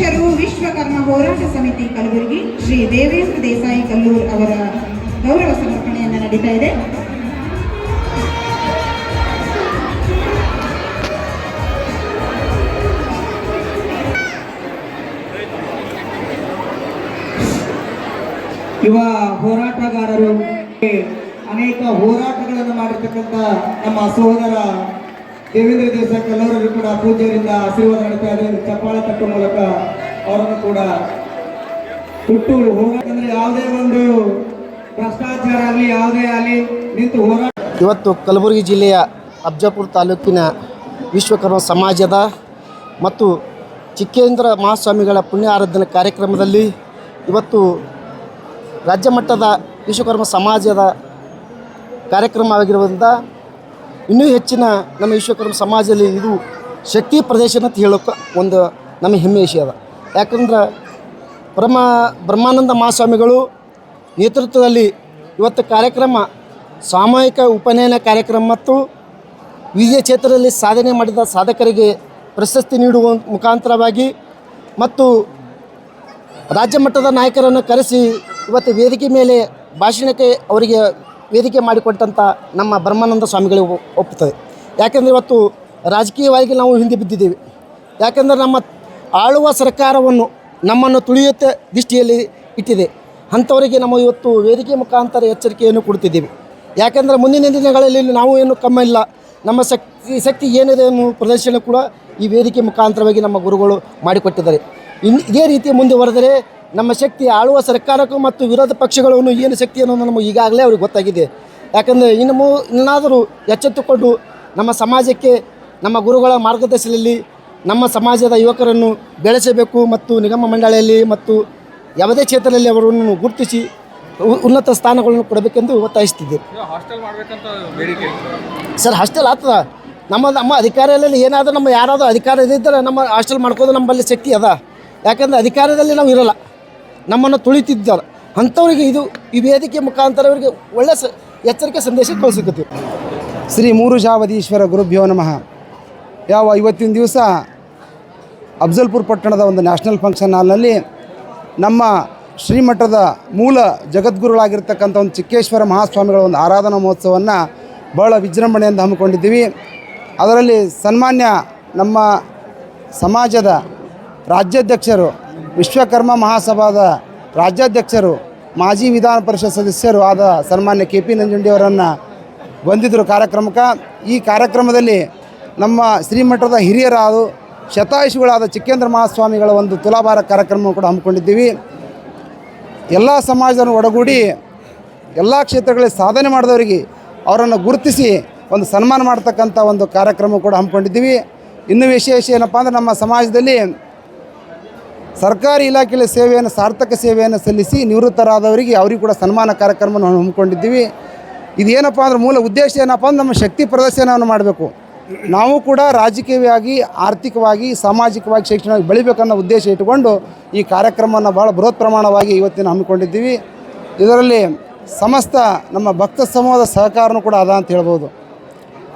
ಅಧ್ಯಕ್ಷರು ವಿಶ್ವಕರ್ಮ ಹೋರಾಟ ಸಮಿತಿ ಕಲಬುರಗಿ ಶ್ರೀ ದೇವೇಂದ್ರ ದೇಸಾಯಿ ಕಲ್ಲೂರ್ ಅವರ ಗೌರವ ಸಮರ್ಪಣೆಯನ್ನು ನಡೀತಾ ಇದೆ. ಯುವ ಹೋರಾಟಗಾರರು ಅನೇಕ ಹೋರಾಟಗಳನ್ನು ಮಾಡಿರ್ತಕ್ಕಂಥ ನಮ್ಮ ಸಹೋದರ ದೇವೇಂದ್ರ ದೇಸಾಯಿ ಕಲ್ಲೂರರು ಕೂಡ ಪೂಜ್ಯರಿಂದ ಆಶೀರ್ವಾದ ನಡೀತಾ ಇದೆ. ಚಪ್ಪಾಳೆ ತಟ್ಟುವ ಮೂಲಕ ಅವರನ್ನು ಕೂಡ ಹುಟ್ಟು ಹೋರಾಟ ಅಂದ್ರೆ ಯಾವುದೇ ಒಂದು ಭ್ರಷ್ಟಾಚಾರ ಆಗಲಿ ಯಾವುದೇ ಆಗಲಿ ನಿಂತು ಹೋರಾಟ. ಇವತ್ತು ಕಲಬುರಗಿ ಜಿಲ್ಲೆಯ ಅಫಜಲ್ಪುರ ತಾಲೂಕಿನ ವಿಶ್ವಕರ್ಮ ಸಮಾಜದ ಮತ್ತು ಚಿಕ್ಕೇಂದ್ರ ಮಹಾಸ್ವಾಮಿಗಳ ಪುಣ್ಯ ಆರಾಧನೆ ಕಾರ್ಯಕ್ರಮದಲ್ಲಿ ಇವತ್ತು ರಾಜ್ಯ ಮಟ್ಟದ ವಿಶ್ವಕರ್ಮ ಸಮಾಜದ ಕಾರ್ಯಕ್ರಮವಾಗಿರುವುದರಿಂದ ಇನ್ನೂ ಹೆಚ್ಚಿನ ನಮ್ಮ ವಿಶ್ವಕರ್ಮ ಸಮಾಜದಲ್ಲಿ ಇದು ಶಕ್ತಿ ಪ್ರದರ್ಶನ ಅಂತ ಹೇಳೋಕೆ ಒಂದು ನಮ್ಮ ಹೆಮ್ಮೆ ವಿಷಯ ಅದ. ಯಾಕಂದ್ರೆ ಬ್ರಹ್ಮಾನಂದ ಮಹಾಸ್ವಾಮಿಗಳು ನೇತೃತ್ವದಲ್ಲಿ ಇವತ್ತು ಕಾರ್ಯಕ್ರಮ ಸಾಮೂಹಿಕ ಉಪನಯನ ಕಾರ್ಯಕ್ರಮ ಮತ್ತು ವಿವಿಧ ಕ್ಷೇತ್ರದಲ್ಲಿ ಸಾಧನೆ ಮಾಡಿದ ಸಾಧಕರಿಗೆ ಪ್ರಶಸ್ತಿ ನೀಡುವ ಮುಖಾಂತರವಾಗಿ ಮತ್ತು ರಾಜ್ಯ ಮಟ್ಟದ ನಾಯಕರನ್ನು ಕರೆಸಿ ಇವತ್ತು ವೇದಿಕೆ ಮೇಲೆ ಭಾಷಣಕ್ಕೆ ಅವರಿಗೆ ವೇದಿಕೆ ಮಾಡಿಕೊಟ್ಟಂಥ ನಮ್ಮ ಬ್ರಹ್ಮಾನಂದ ಸ್ವಾಮಿಗಳು ಒಪ್ಪುತ್ತದೆ. ಯಾಕೆಂದರೆ ಇವತ್ತು ರಾಜಕೀಯವಾಗಿ ನಾವು ಹಿಂದೆ ಬಿದ್ದಿದ್ದೇವೆ. ಯಾಕೆಂದರೆ ನಮ್ಮ ಆಳುವ ಸರ್ಕಾರವನ್ನು ನಮ್ಮನ್ನು ತುಳಿಯುತ್ತೆ ದೃಷ್ಟಿಯಲ್ಲಿ ಇಟ್ಟಿದೆ. ಅಂಥವರಿಗೆ ನಾವು ಇವತ್ತು ವೇದಿಕೆ ಮುಖಾಂತರ ಎಚ್ಚರಿಕೆಯನ್ನು ಕೊಡ್ತಿದ್ದೇವೆ. ಯಾಕೆಂದರೆ ಮುಂದಿನ ದಿನಗಳಲ್ಲಿ ನಾವು ಏನು ಕಮ್ಮಿ ಇಲ್ಲ, ನಮ್ಮ ಶಕ್ತಿ ಏನಿದೆ ಅನ್ನೋ ಪ್ರದರ್ಶನ ಕೂಡ ಈ ವೇದಿಕೆ ಮುಖಾಂತರವಾಗಿ ನಮ್ಮ ಗುರುಗಳು ಮಾಡಿಕೊಟ್ಟಿದ್ದಾರೆ. ಇದೇ ರೀತಿ ಮುಂದುವರೆದರೆ ನಮ್ಮ ಶಕ್ತಿ ಆಳುವ ಸರ್ಕಾರಕ್ಕೂ ಮತ್ತು ವಿರೋಧ ಪಕ್ಷಗಳನ್ನು ಏನು ಶಕ್ತಿ ಅನ್ನೋದು ನಮಗೆ ಈಗಾಗಲೇ ಅವ್ರಿಗೆ ಗೊತ್ತಾಗಿದೆ. ಯಾಕಂದರೆ ಇನ್ನಾದರೂ ಎಚ್ಚೆತ್ತುಕೊಂಡು ನಮ್ಮ ಸಮಾಜಕ್ಕೆ ನಮ್ಮ ಗುರುಗಳ ಮಾರ್ಗದರ್ಶನದಲ್ಲಿ ನಮ್ಮ ಸಮಾಜದ ಯುವಕರನ್ನು ಬೆಳೆಸಬೇಕು ಮತ್ತು ನಿಗಮ ಮಂಡಳಿಯಲ್ಲಿ ಮತ್ತು ಯಾವುದೇ ಕ್ಷೇತ್ರದಲ್ಲಿ ಅವರನ್ನು ಗುರುತಿಸಿ ಉನ್ನತ ಸ್ಥಾನಗಳನ್ನು ಕೊಡಬೇಕೆಂದು ಒತ್ತಾಯಿಸ್ತಿದ್ದೇವೆ. ಸರ್, ಹಾಸ್ಟೆಲ್ ಆಗ್ತದ ನಮ್ಮ ಅಧಿಕಾರದಲ್ಲಿ ಏನಾದರೂ ನಮ್ಮ ಯಾರಾದರೂ ಅಧಿಕಾರ ಇದ್ದರೆ ನಮ್ಮ ಹಾಸ್ಟೆಲ್ ಮಾಡ್ಕೋದು ನಮ್ಮಲ್ಲಿ ಶಕ್ತಿ ಅದ. ಯಾಕಂದರೆ ಅಧಿಕಾರದಲ್ಲಿ ನಾವು ಇರೋಲ್ಲ, ನಮ್ಮನ್ನು ತುಳಿತಿದ್ದಾರೆ. ಅಂಥವರಿಗೆ ಇದು ಈ ವೇದಿಕೆ ಮುಖಾಂತರ ಅವರಿಗೆ ಒಳ್ಳೆಯ ಎಚ್ಚರಿಕೆ ಸಂದೇಶ ಕಳಿಸುತ್ತೀವಿ. ಶ್ರೀ ಮೂರುಜಾವಧೀಶ್ವರ ಗುರುಭ್ಯೋ ನಮಃ. ಇವತ್ತಿನ ದಿವಸ ಅಫಜಲ್ಪುರ ಪಟ್ಟಣದ ಒಂದು ನ್ಯಾಷನಲ್ ಫಂಕ್ಷನ್ ಹಾಲ್ನಲ್ಲಿ ನಮ್ಮ ಶ್ರೀಮಠದ ಮೂಲ ಜಗದ್ಗುರುಗಳಾಗಿರ್ತಕ್ಕಂಥ ಒಂದು ಚಿಕ್ಕೇಶ್ವರ ಮಹಾಸ್ವಾಮಿಗಳ ಒಂದು ಆರಾಧನಾ ಮಹೋತ್ಸವವನ್ನು ಭಾಳ ವಿಜೃಂಭಣೆಯಿಂದ ಹಮ್ಮಿಕೊಂಡಿದ್ದೀವಿ. ಅದರಲ್ಲಿ ಸನ್ಮಾನ್ಯ ನಮ್ಮ ಸಮಾಜದ ರಾಜ್ಯಾಧ್ಯಕ್ಷರು, ವಿಶ್ವಕರ್ಮ ಮಹಾಸಭಾದ ರಾಜ್ಯಾಧ್ಯಕ್ಷರು, ಮಾಜಿ ವಿಧಾನ ಪರಿಷತ್ ಸದಸ್ಯರು ಆದ ಸನ್ಮಾನ್ಯ KP ನಂಜುಂಡಿಯವರನ್ನು ಬಂದಿದ್ದರು ಕಾರ್ಯಕ್ರಮಕ್ಕೆ. ಈ ಕಾರ್ಯಕ್ರಮದಲ್ಲಿ ನಮ್ಮ ಶ್ರೀಮಠದ ಹಿರಿಯರಾದ ಶತಾಯುಷಿಗಳಾದ ಚಿಕ್ಕೇಂದ್ರ ಮಹಾಸ್ವಾಮಿಗಳ ಒಂದು ತುಲಾಭಾರ ಕಾರ್ಯಕ್ರಮ ಕೂಡ ಹಮ್ಮಿಕೊಂಡಿದ್ದೀವಿ. ಎಲ್ಲ ಸಮಾಜವನ್ನು ಒಡಗೂಡಿ ಎಲ್ಲ ಕ್ಷೇತ್ರಗಳಲ್ಲಿ ಸಾಧನೆ ಮಾಡಿದವರಿಗೆ ಅವರನ್ನು ಗುರುತಿಸಿ ಒಂದು ಸನ್ಮಾನ ಮಾಡ್ತಕ್ಕಂಥ ಒಂದು ಕಾರ್ಯಕ್ರಮ ಕೂಡ ಹಮ್ಮಿಕೊಂಡಿದ್ದೀವಿ. ಇನ್ನೂ ವಿಶೇಷ ಏನಪ್ಪ ಅಂದರೆ ನಮ್ಮ ಸಮಾಜದಲ್ಲಿ ಸರ್ಕಾರಿ ಇಲಾಖೆಯಲ್ಲಿ ಸಾರ್ಥಕ ಸೇವೆಯನ್ನು ಸಲ್ಲಿಸಿ ನಿವೃತ್ತರಾದವರಿಗೆ ಅವರಿಗೆ ಕೂಡ ಸನ್ಮಾನ ಕಾರ್ಯಕ್ರಮವನ್ನು ಹಮ್ಮಿಕೊಂಡಿದ್ದೀವಿ. ಇದೇನಪ್ಪ ಅಂದ್ರೆ ಮೂಲ ಉದ್ದೇಶ ಏನಪ್ಪ ಅಂದ್ರೆ ನಮ್ಮ ಶಕ್ತಿ ಪ್ರದರ್ಶನವನ್ನು ಮಾಡಬೇಕು. ನಾವು ಕೂಡ ರಾಜಕೀಯವಾಗಿ, ಆರ್ಥಿಕವಾಗಿ, ಸಾಮಾಜಿಕವಾಗಿ, ಶೈಕ್ಷಣಿಕವಾಗಿ ಬೆಳಿಬೇಕನ್ನೋ ಉದ್ದೇಶ ಇಟ್ಟುಕೊಂಡು ಈ ಕಾರ್ಯಕ್ರಮವನ್ನು ಭಾಳ ಬೃಹತ್ ಪ್ರಮಾಣವಾಗಿ ಇವತ್ತಿನ ಹಮ್ಮಿಕೊಂಡಿದ್ದೀವಿ. ಇದರಲ್ಲಿ ಸಮಸ್ತ ನಮ್ಮ ಭಕ್ತ ಸಮೂಹದ ಸಹಕಾರನೂ ಕೂಡ ಅದ ಅಂತ ಹೇಳ್ಬೋದು.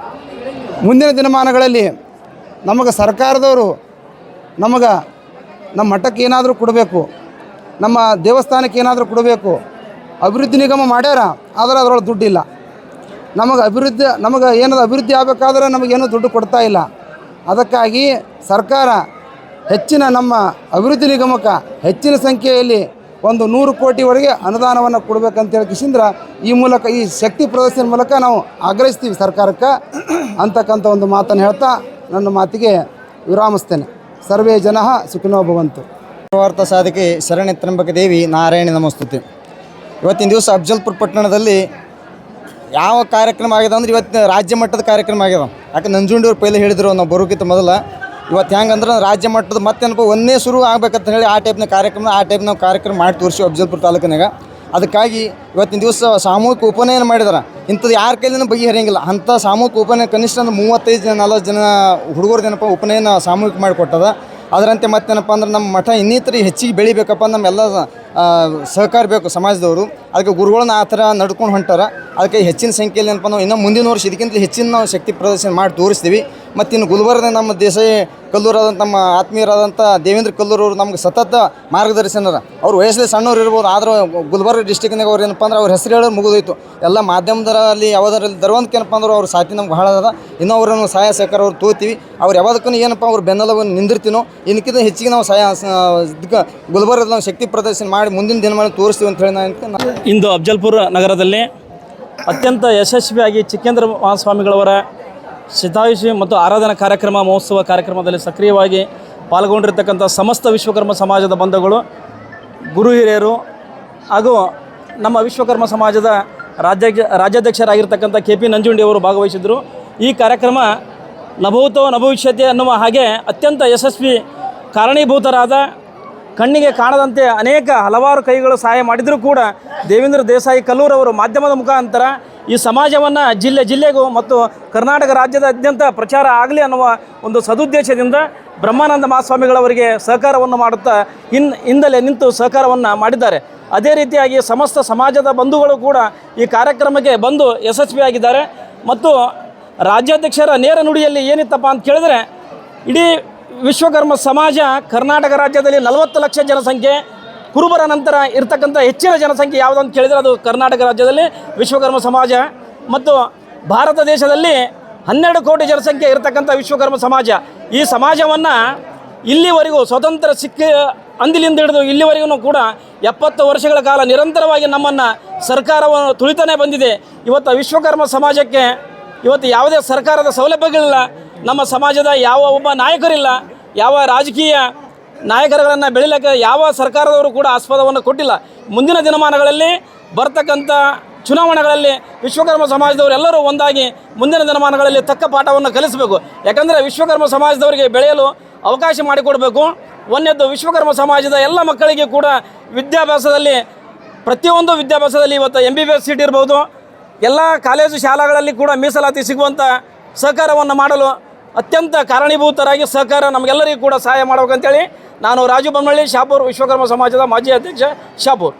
ಮುಂದಿನ ದಿನಮಾನಗಳಲ್ಲಿ ನಮಗೆ ಸರ್ಕಾರದವರು ನಮ್ಮ ಮಠಕ್ಕೆ ಏನಾದರೂ ಕೊಡಬೇಕು, ನಮ್ಮ ದೇವಸ್ಥಾನಕ್ಕೆ ಏನಾದರೂ ಕೊಡಬೇಕು. ಅಭಿವೃದ್ಧಿ ನಿಗಮ ಮಾಡ್ಯಾರ, ಆದರೆ ಅದರೊಳಗೆ ದುಡ್ಡಿಲ್ಲ. ನಮಗೆ ಅಭಿವೃದ್ಧಿ ಆಗಬೇಕಾದ್ರೆ ನಮಗೇನೂ ದುಡ್ಡು ಕೊಡ್ತಾ ಇಲ್ಲ. ಅದಕ್ಕಾಗಿ ಸರ್ಕಾರ ಹೆಚ್ಚಿನ ನಮ್ಮ ಅಭಿವೃದ್ಧಿ ನಿಗಮಕ್ಕೆ ಹೆಚ್ಚಿನ ಸಂಖ್ಯೆಯಲ್ಲಿ ಒಂದು 100 ಕೋಟಿವರೆಗೆ ಅನುದಾನವನ್ನು ಕೊಡಬೇಕಂತೇಳಿ ಕಿಶಿಂದ್ರ ಈ ಮೂಲಕ, ಈ ಶಕ್ತಿ ಪ್ರದರ್ಶನ ಮೂಲಕ ನಾವು ಆಗ್ರಹಿಸ್ತೀವಿ ಸರ್ಕಾರಕ್ಕೆ ಅಂತಕ್ಕಂಥ ಒಂದು ಮಾತನ್ನು ಹೇಳ್ತಾ ನನ್ನ ಮಾತಿಗೆ ವಿರಾಮಿಸ್ತೇನೆ. ಸರ್ವೇ ಜನಃ ಸುಖಿನೋ ಭವಂತು. ವಾರ್ತಾ ಸಾಧಕಿ ಶರಣೆ ತ್ರಂಬಕ ದೇವಿ ನಾರಾಯಣಿ ನಮಸ್ತುತಿ. ಇವತ್ತಿನ ದಿವಸ ಅಫಜಲ್ಪುರ ಪಟ್ಟಣದಲ್ಲಿ ಯಾವ ಕಾರ್ಯಕ್ರಮ ಆಗಿದೆ ಅಂದ್ರೆ ಇವತ್ತು ರಾಜ್ಯ ಮಟ್ಟದ ಕಾರ್ಯಕ್ರಮ ಆಗ್ಯದ. ಯಾಕೆ ನಂಜುಂಡಿಯವ್ರು ಪೈಲೆ ಹೇಳಿದ್ರು ನಾವು ಬರೋಕ್ಕಿಂತ ಮೊದಲ. ಇವತ್ತು ಹೆಂಗಂದ್ರೆ ರಾಜ್ಯ ಮಟ್ಟದ ಮತ್ತೇನಪ್ಪ ಒಂದೇ ಶುರು ಆಗ್ಬೇಕಂತ ಹೇಳಿ ಆ ಟೈಪ್ನ ಕಾರ್ಯಕ್ರಮ ಮಾಡಿ ತೋರಿಸಿ ಅಫಜಲ್ಪುರ ತಾಲೂಕಿನಾಗ. ಅದಕ್ಕಾಗಿ ಇವತ್ತಿನ ದಿವಸ ಸಾಮೂಹಿಕ ಉಪನಯನ ಮಾಡಿದಾರೆ. ಇಂಥದ್ದು ಯಾರ ಕೈಲಿನೂ ಬಗೆಹರಿಯಂಗಿಲ್ಲ. ಅಂಥ ಸಾಮೂಹಿಕ ಉಪನಯನ ಕನಿಷ್ಠ 35-40 ಜನ ಹುಡುಗರದೇನಪ್ಪ ಉಪನಯನ ಸಾಮೂಹಿಕ ಮಾಡಿಕೊಟ್ಟದ. ಅದರಂತೆ ಮತ್ತೇನಪ್ಪ ಅಂದ್ರೆ ನಮ್ಮ ಮಠ ಇನ್ನಿತರ ಹೆಚ್ಚಿಗೆ ಬೆಳಿಬೇಕಪ್ಪ, ನಮ್ಮೆಲ್ಲ ಸಹಕಾರ ಬೇಕು ಸಮಾಜದವರು. ಅದಕ್ಕೆ ಗುರುಗಳನ್ನ ಆ ಥರ ನಡ್ಕೊಂಡು ಹೊಂಟಾರ. ಅದಕ್ಕೆ ಹೆಚ್ಚಿನ ಸಂಖ್ಯೆಯಲ್ಲಿ ಏನಪ್ಪ ನಾವು ಇನ್ನೂ ಮುಂದಿನ ವರ್ಷ ಇದಕ್ಕಿಂತ ಹೆಚ್ಚಿನ ನಾವು ಶಕ್ತಿ ಪ್ರದರ್ಶನ ಮಾಡಿ ತೋರಿಸ್ತೀವಿ. ಮತ್ತು ಇನ್ನು ಗುಲ್ಬರ್ಗದ ನಮ್ಮ ದೇಸಾಯಿ ಕಲ್ಲೂರಾದಂಥ ನಮ್ಮ ಆತ್ಮೀಯರಾದಂಥ ದೇವೇಂದ್ರ ಕಲ್ಲೂರು ಅವರು ನಮ್ಗೆ ಸತತ ಮಾರ್ಗದರ್ಶನರ. ಅವ್ರು ವಯಸ್ಸಲ್ಲಿ ಸಣ್ಣವ್ರು ಇರ್ಬೋದು, ಆದರೂ ಗುಲ್ಬರ್ಗ ಡಿಸ್ಟಿಕ್ನಾಗ ಅವ್ರು ಏನಪ್ಪ ಅಂದ್ರೆ ಅವ್ರ ಹೆಸರು ಹೇಳೋರು ಮುಗಿದೋಯ್ತು. ಎಲ್ಲ ಮಾಧ್ಯಮದಲ್ಲಿ ಯಾವುದರಲ್ಲಿ ಧರ್ವಂತಕ್ಕೆ ಏನಪ್ಪ ಅಂದ್ರೆ ಅವ್ರ ಸಾಥಿ ನಮ್ಗೆ ಭಾಳ ಅದ. ಇನ್ನೂ ಅವ್ರನ್ನು ಸಹಾಯ ಸಹಕಾರ ಅವ್ರು ತೋತೀವಿ. ಅವ್ರು ಯಾವ್ದಕ್ಕೂ ಏನಪ್ಪ ಅವ್ರು ಬೆನ್ನೆಲುಬನ್ನು ನಿಂದಿರ್ತೀನೋ. ಇದಕ್ಕಿಂತ ಹೆಚ್ಚಿಗೆ ನಾವು ಇದಕ್ಕೆ ಗುಲ್ಬರ್ಗದ ನಾವು ಶಕ್ತಿ ಪ್ರದರ್ಶನ ಮಾಡಿ ಮುಂದಿನ ದಿನಮಾನ ತೋರಿಸ್ತೀವಿ ಅಂತ ಹೇಳಿ ನಾನು ಇಂದು ಅಫ್ಜಲ್ಪುರ ನಗರದಲ್ಲಿ ಅತ್ಯಂತ ಯಶಸ್ವಿಯಾಗಿ ಚಿಕ್ಕೇಂದ್ರ ಮಹಾಸ್ವಾಮಿಗಳವರ ಶತಾಯುಷಿ ಮತ್ತು ಆರಾಧನಾ ಕಾರ್ಯಕ್ರಮ ಮಹೋತ್ಸವ ಕಾರ್ಯಕ್ರಮದಲ್ಲಿ ಸಕ್ರಿಯವಾಗಿ ಪಾಲ್ಗೊಂಡಿರ್ತಕ್ಕಂಥ ಸಮಸ್ತ ವಿಶ್ವಕರ್ಮ ಸಮಾಜದ ಬಂಧುಗಳು, ಗುರು ಹಿರಿಯರು ಹಾಗೂ ನಮ್ಮ ವಿಶ್ವಕರ್ಮ ಸಮಾಜದ ರಾಜ್ಯಾಧ್ಯಕ್ಷರಾಗಿರ್ತಕ್ಕಂಥ KP ನಂಜುಂಡಿಯವರು ಭಾಗವಹಿಸಿದರು. ಈ ಕಾರ್ಯಕ್ರಮ ನಭೂತೋ ನಭವಿಷ್ಯತೆ ಅನ್ನುವ ಹಾಗೆ ಅತ್ಯಂತ ಯಶಸ್ವಿ ಕಾರಣೀಭೂತರಾದ, ಕಣ್ಣಿಗೆ ಕಾಣದಂತೆ ಅನೇಕ ಹಲವಾರು ಕೈಗಳು ಸಹಾಯ ಮಾಡಿದರೂ ಕೂಡ ದೇವೇಂದ್ರ ದೇಸಾಯಿ ಕಲ್ಲೂರವರು ಮಾಧ್ಯಮದ ಮುಖಾಂತರ ಈ ಸಮಾಜವನ್ನು ಜಿಲ್ಲೆಗೂ ಮತ್ತು ಕರ್ನಾಟಕ ರಾಜ್ಯದಾದ್ಯಂತ ಪ್ರಚಾರ ಆಗಲಿ ಅನ್ನುವ ಒಂದು ಸದುದ್ದೇಶದಿಂದ ಬ್ರಹ್ಮಾನಂದ ಮಹಾಸ್ವಾಮಿಗಳವರಿಗೆ ಸಹಕಾರವನ್ನು ಮಾಡುತ್ತಾ ಹಿಂದಲೇ ನಿಂತು ಸಹಕಾರವನ್ನು ಮಾಡಿದ್ದಾರೆ. ಅದೇ ರೀತಿಯಾಗಿ ಸಮಸ್ತ ಸಮಾಜದ ಬಂಧುಗಳು ಕೂಡ ಈ ಕಾರ್ಯಕ್ರಮಕ್ಕೆ ಬಂದು ಯಶಸ್ವಿಯಾಗಿದ್ದಾರೆ. ಮತ್ತು ರಾಜ್ಯಾಧ್ಯಕ್ಷರ ನೇರ ನುಡಿಯಲ್ಲಿ ಏನಿತ್ತಪ್ಪ ಅಂತ ಕೇಳಿದರೆ, ಇಡೀ ವಿಶ್ವಕರ್ಮ ಸಮಾಜ ಕರ್ನಾಟಕ ರಾಜ್ಯದಲ್ಲಿ 40 ಲಕ್ಷ ಜನಸಂಖ್ಯೆ, ಕುರುಬರ ನಂತರ ಇರ್ತಕ್ಕಂಥ ಹೆಚ್ಚಿನ ಜನಸಂಖ್ಯೆ ಯಾವುದಂತ ಕೇಳಿದರೆ ಅದು ಕರ್ನಾಟಕ ರಾಜ್ಯದಲ್ಲಿ ವಿಶ್ವಕರ್ಮ ಸಮಾಜ. ಮತ್ತು ಭಾರತ ದೇಶದಲ್ಲಿ 12 ಕೋಟಿ ಜನಸಂಖ್ಯೆ ಇರತಕ್ಕಂಥ ವಿಶ್ವಕರ್ಮ ಸಮಾಜ. ಈ ಸಮಾಜವನ್ನು ಇಲ್ಲಿವರೆಗೂ ಸ್ವತಂತ್ರ ಅಂದಿಲಿಂದ ಹಿಡಿದು ಇಲ್ಲಿವರೆಗೂ ಕೂಡ 70 ವರ್ಷಗಳ ಕಾಲ ನಿರಂತರವಾಗಿ ನಮ್ಮನ್ನು ಸರ್ಕಾರವನ್ನು ತುಳಿತಾನೇ ಬಂದಿದೆ. ಇವತ್ತು ವಿಶ್ವಕರ್ಮ ಸಮಾಜಕ್ಕೆ ಇವತ್ತು ಯಾವುದೇ ಸರ್ಕಾರದ ಸೌಲಭ್ಯಗಳಿಲ್ಲ. ನಮ್ಮ ಸಮಾಜದ ಯಾವ ಒಬ್ಬ ನಾಯಕರಿಲ್ಲ, ಯಾವ ರಾಜಕೀಯ ನಾಯಕರುಗಳನ್ನು ಬೆಳಿಲಿಕ್ಕೆ ಯಾವ ಸರ್ಕಾರದವರು ಕೂಡ ಆಸ್ಪದವನ್ನು ಕೊಟ್ಟಿಲ್ಲ. ಮುಂದಿನ ದಿನಮಾನಗಳಲ್ಲಿ ಬರ್ತಕ್ಕಂಥ ಚುನಾವಣೆಗಳಲ್ಲಿ ವಿಶ್ವಕರ್ಮ ಸಮಾಜದವರೆಲ್ಲರೂ ಒಂದಾಗಿ ಮುಂದಿನ ದಿನಮಾನಗಳಲ್ಲಿ ತಕ್ಕ ಪಾಠವನ್ನು ಕಲಿಸಬೇಕು. ಯಾಕಂದರೆ ವಿಶ್ವಕರ್ಮ ಸಮಾಜದವರಿಗೆ ಬೆಳೆಯಲು ಅವಕಾಶ ಮಾಡಿಕೊಡಬೇಕು. ಒಂದನೇದ್ದು ವಿಶ್ವಕರ್ಮ ಸಮಾಜದ ಎಲ್ಲ ಮಕ್ಕಳಿಗೆ ಕೂಡ ವಿದ್ಯಾಭ್ಯಾಸದಲ್ಲಿ ಪ್ರತಿಯೊಂದು ವಿದ್ಯಾಭ್ಯಾಸದಲ್ಲಿ ಇವತ್ತು MBBS ಸೀಟ್ ಇರ್ಬೋದು, ಎಲ್ಲ ಕಾಲೇಜು ಶಾಲೆಗಳಲ್ಲಿ ಕೂಡ ಮೀಸಲಾತಿ ಸಿಗುವಂಥ ಸಹಕಾರವನ್ನು ಮಾಡಲು ಅತ್ಯಂತ ಕಾರಣೀಭೂತರಾಗಿ ಸಹಕಾರ ನಮಗೆಲ್ಲರಿಗೂ ಕೂಡ ಸಹಾಯ ಮಾಡಬೇಕಂತೇಳಿ ನಾನು ರಾಜು ಬೊಮ್ಮಳ್ಳಿ, ಶಾಪುರ್ ವಿಶ್ವಕರ್ಮ ಸಮಾಜದ ಮಾಜಿ ಅಧ್ಯಕ್ಷ, ಶಾಪುರ್.